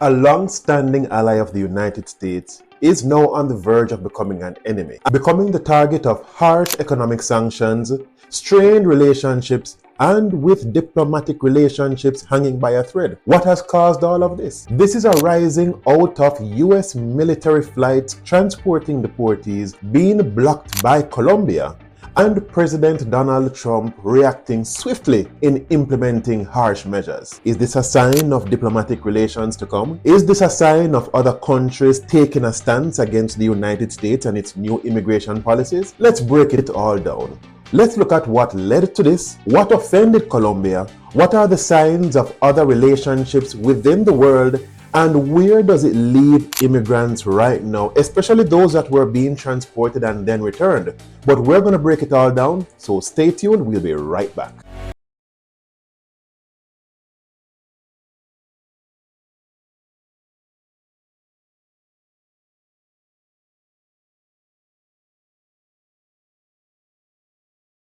A long-standing ally of the United States is now on the verge of becoming an enemy, becoming the target of harsh economic sanctions, strained relationships, and with diplomatic relationships hanging by a thread. What has caused all of this? This is arising out of U.S. military flights transporting deportees being blocked by Colombia, and President Donald Trump reacting swiftly in implementing harsh measures. Is this a sign of diplomatic relations to come? Is this a sign of other countries taking a stance against the United States and its new immigration policies? Let's break it all down. Let's look at what led to this, what offended Colombia, what are the signs of other relationships within the world, and where does it leave immigrants right now, especially those that were being transported and then returned. But we're going to break it all down, so stay tuned, we'll be right back.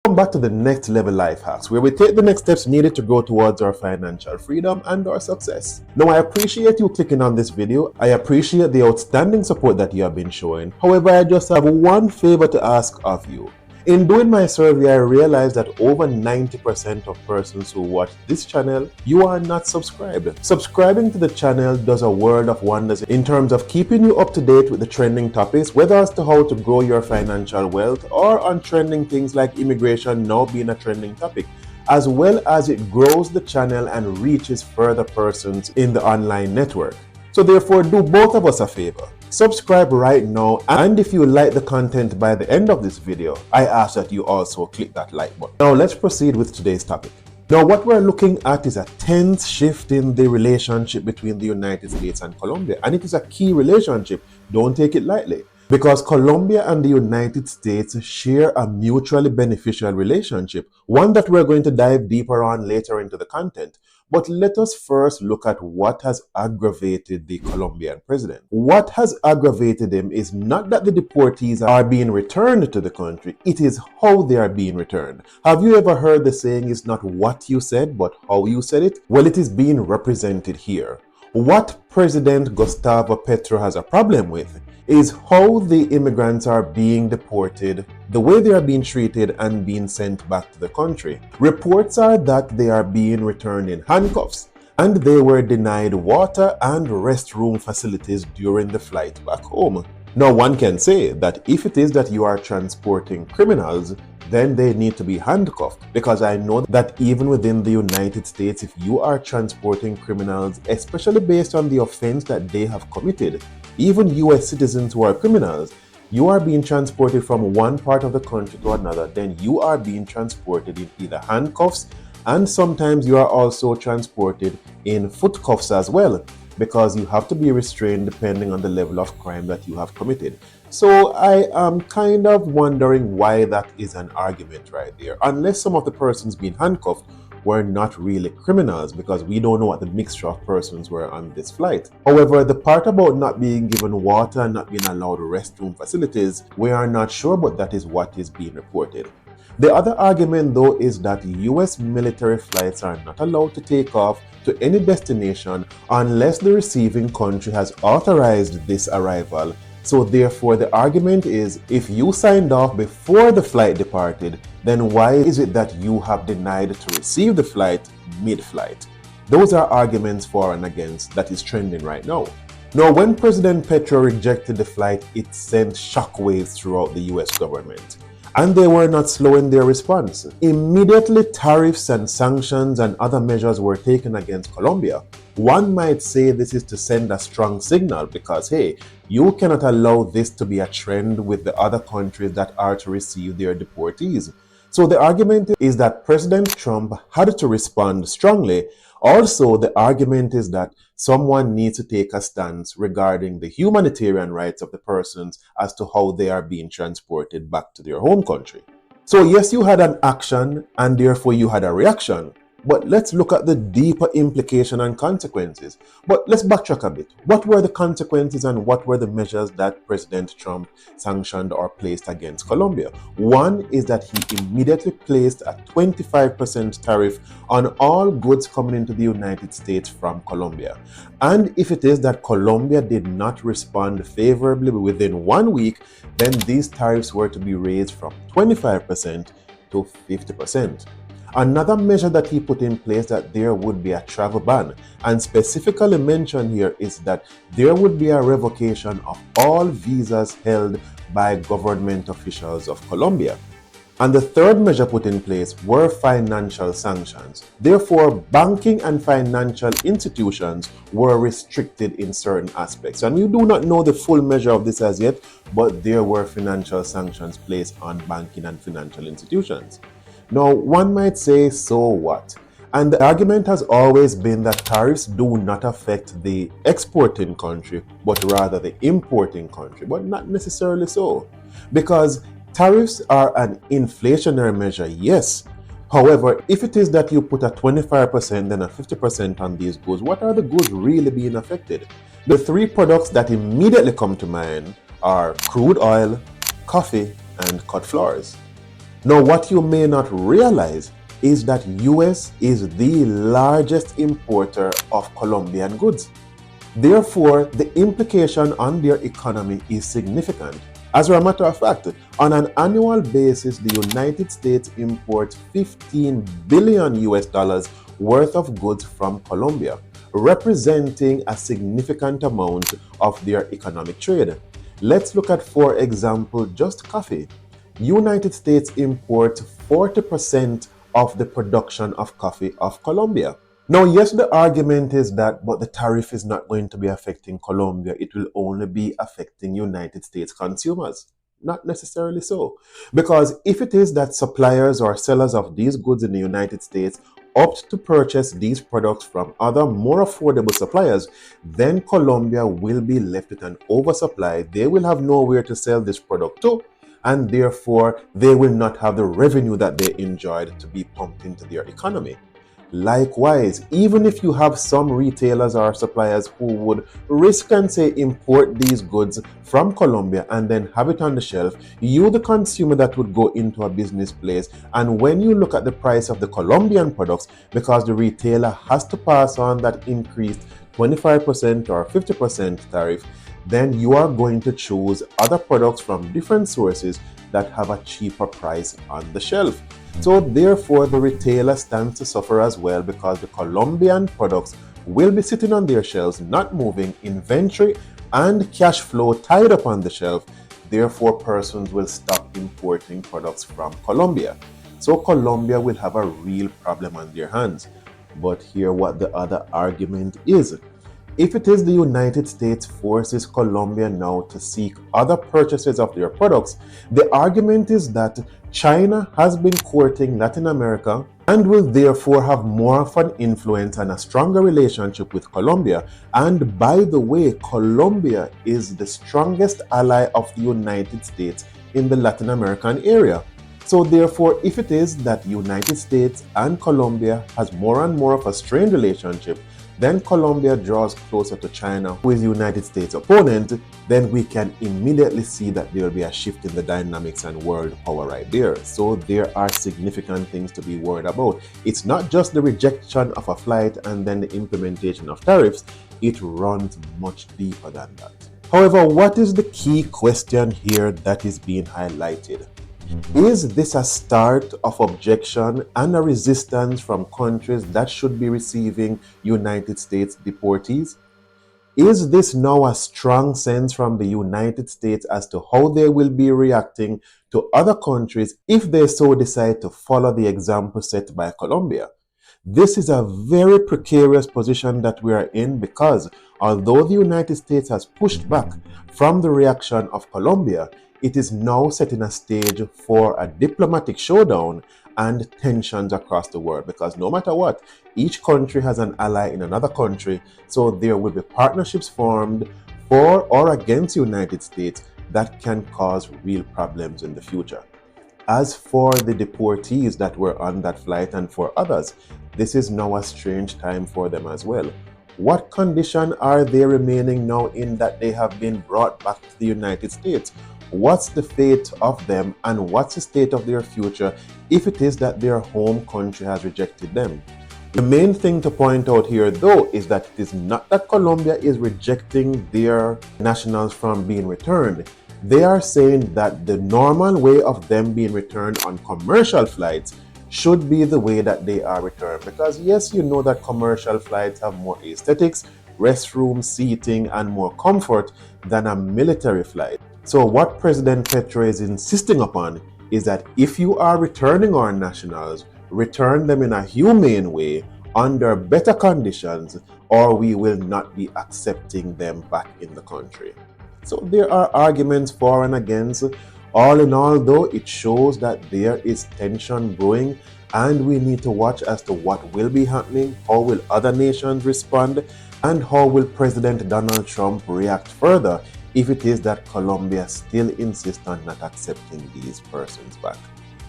Welcome back to the Next Level Life Hacks, where we take the next steps needed to grow towards our financial freedom and our success. Now, I appreciate you clicking on this video. I appreciate the outstanding support that you have been showing. However, I just have one favor to ask of you. In doing my survey, I realized that over 90% of persons who watch this channel, you are not subscribed. Subscribing to the channel does a world of wonders in terms of keeping you up to date with the trending topics, whether as to how to grow your financial wealth or on trending things like immigration now being a trending topic, as well as it grows the channel and reaches further persons in the online network. So therefore, do both of us a favor. Subscribe right now, and if you like the content by the end of this video, I ask that you also click that like button. Now let's proceed with today's topic. Now what we're looking at is a tense shift in the relationship between the United States and Colombia, and it is a key relationship. Don't take it lightly, because Colombia and the United States share a mutually beneficial relationship, one that we're going to dive deeper on later into the content. But let us first look at what has aggravated the Colombian president. What has aggravated him is not that the deportees are being returned to the country, it is how they are being returned. Have you ever heard the saying, it's not what you said, but how you said it? Well, it is being represented here. What President Gustavo Petro has a problem with is how the immigrants are being deported, the way they are being treated and being sent back to the country. Reports are that they are being returned in handcuffs, and they were denied water and restroom facilities during the flight back home. Now, one can say that if it is that you are transporting criminals, then they need to be handcuffed, because I know that even within the United States, if you are transporting criminals, especially based on the offense that they have committed, even U.S. citizens who are criminals, you are being transported from one part of the country to another, then you are being transported in either handcuffs, and sometimes you are also transported in foot cuffs as well, because you have to be restrained depending on the level of crime that you have committed. So I am kind of wondering why that is an argument right there, unless some of the persons being handcuffed were not really criminals, because we don't know what the mixture of persons were on this flight. However, the part about not being given water and not being allowed restroom facilities, we are not sure, but that is what is being reported. The other argument though is that U.S. military flights are not allowed to take off to any destination unless the receiving country has authorized this arrival. So therefore the argument is, if you signed off before the flight departed, then why is it that you have denied to receive the flight mid-flight? Those are arguments for and against that is trending right now. Now, when President Petro rejected the flight, it sent shockwaves throughout the U.S. government. And they were not slow in their response. Immediately, tariffs and sanctions and other measures were taken against Colombia. One might say this is to send a strong signal because, hey, you cannot allow this to be a trend with the other countries that are to receive their deportees. So the argument is that President Trump had to respond strongly. Also, the argument is that someone needs to take a stance regarding the humanitarian rights of the persons as to how they are being transported back to their home country. So yes, you had an action and therefore you had a reaction. But let's look at the deeper implication and consequences. But let's backtrack a bit. What were the consequences and what were the measures that President Trump sanctioned or placed against Colombia? One is that he immediately placed a 25% tariff on all goods coming into the United States from Colombia. And if it is that Colombia did not respond favorably within 1 week, then these tariffs were to be raised from 25% to 50%. Another measure that he put in place that there would be a travel ban, and specifically mentioned here is that there would be a revocation of all visas held by government officials of Colombia. And the third measure put in place were financial sanctions. Therefore, banking and financial institutions were restricted in certain aspects. And we do not know the full measure of this as yet, but there were financial sanctions placed on banking and financial institutions. Now, one might say, so what? And the argument has always been that tariffs do not affect the exporting country, but rather the importing country, but not necessarily so. Because tariffs are an inflationary measure, yes. However, if it is that you put a 25% and a 50% on these goods, what are the goods really being affected? The three products that immediately come to mind are crude oil, coffee, and cut floors. Now, what you may not realize is that US is the largest importer of Colombian goods. Therefore, the implication on their economy is significant. As a matter of fact, on an annual basis, the United States imports $15 billion worth of goods from Colombia, representing a significant amount of their economic trade. Let's look at, for example, just coffee. United States imports 40% of the production of coffee of Colombia. Now, yes, the argument is that, but the tariff is not going to be affecting Colombia. It will only be affecting United States consumers. Not necessarily so. Because if it is that suppliers or sellers of these goods in the United States opt to purchase these products from other more affordable suppliers, then Colombia will be left with an oversupply. They will have nowhere to sell this product to, and therefore they will not have the revenue that they enjoyed to be pumped into their economy. Likewise, even if you have some retailers or suppliers who would risk and say import these goods from Colombia and then have it on the shelf, you the consumer that would go into a business place, and when you look at the price of the Colombian products, because the retailer has to pass on that increased 25% or 50% tariff, then you are going to choose other products from different sources that have a cheaper price on the shelf. So therefore, the retailer stands to suffer as well, because the Colombian products will be sitting on their shelves, not moving, inventory and cash flow tied up on the shelf. Therefore, persons will stop importing products from Colombia. So Colombia will have a real problem on their hands. But here what the other argument is. If it is the United States forces Colombia now to seek other purchases of their products, the argument is that China has been courting Latin America and will therefore have more of an influence and a stronger relationship with Colombia. And by the way, Colombia is the strongest ally of the United States in the Latin American area. So therefore, if it is that the United States and Colombia has more and more of a strained relationship, then Colombia draws closer to China, who is the United States opponent, then we can immediately see that there will be a shift in the dynamics and world power right there. So there are significant things to be worried about. It's not just the rejection of a flight and then the implementation of tariffs. It runs much deeper than that. However, what is the key question here that is being highlighted? Is this a start of objection and a resistance from countries that should be receiving United States deportees? Is this now a strong sense from the United States as to how they will be reacting to other countries if they so decide to follow the example set by Colombia? This is a very precarious position that we are in, because although the United States has pushed back from the reaction of Colombia, it is now setting a stage for a diplomatic showdown and tensions across the world, because no matter what, each country has an ally in another country, so there will be partnerships formed for or against the United States that can cause real problems in the future. As for the deportees that were on that flight and for others, this is now a strange time for them as well. What condition are they remaining now in that they have been brought back to the United States? What's the fate of them, and what's the state of their future if it is that their home country has rejected them? The main thing to point out here though is that it is not that Colombia is rejecting their nationals from being returned. They are saying that the normal way of them being returned on commercial flights should be the way that they are returned. Because yes, you know that commercial flights have more aesthetics, restrooms, seating, and more comfort than a military flight. So what President Petro is insisting upon is that if you are returning our nationals, return them in a humane way, under better conditions, or we will not be accepting them back in the country. So there are arguments for and against. All in all though, it shows that there is tension brewing, and we need to watch as to what will be happening, how will other nations respond, and how will President Donald Trump react further if it is that Colombia still insists on not accepting these persons back.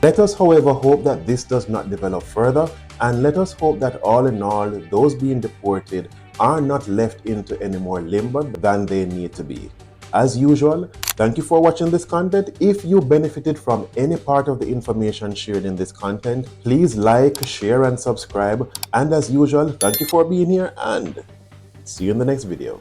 Let us, however, hope that this does not develop further, and let us hope that all in all, those being deported are not left into any more limbo than they need to be. As usual, thank you for watching this content. If you benefited from any part of the information shared in this content, please like, share, and subscribe. And as usual, thank you for being here, and see you in the next video.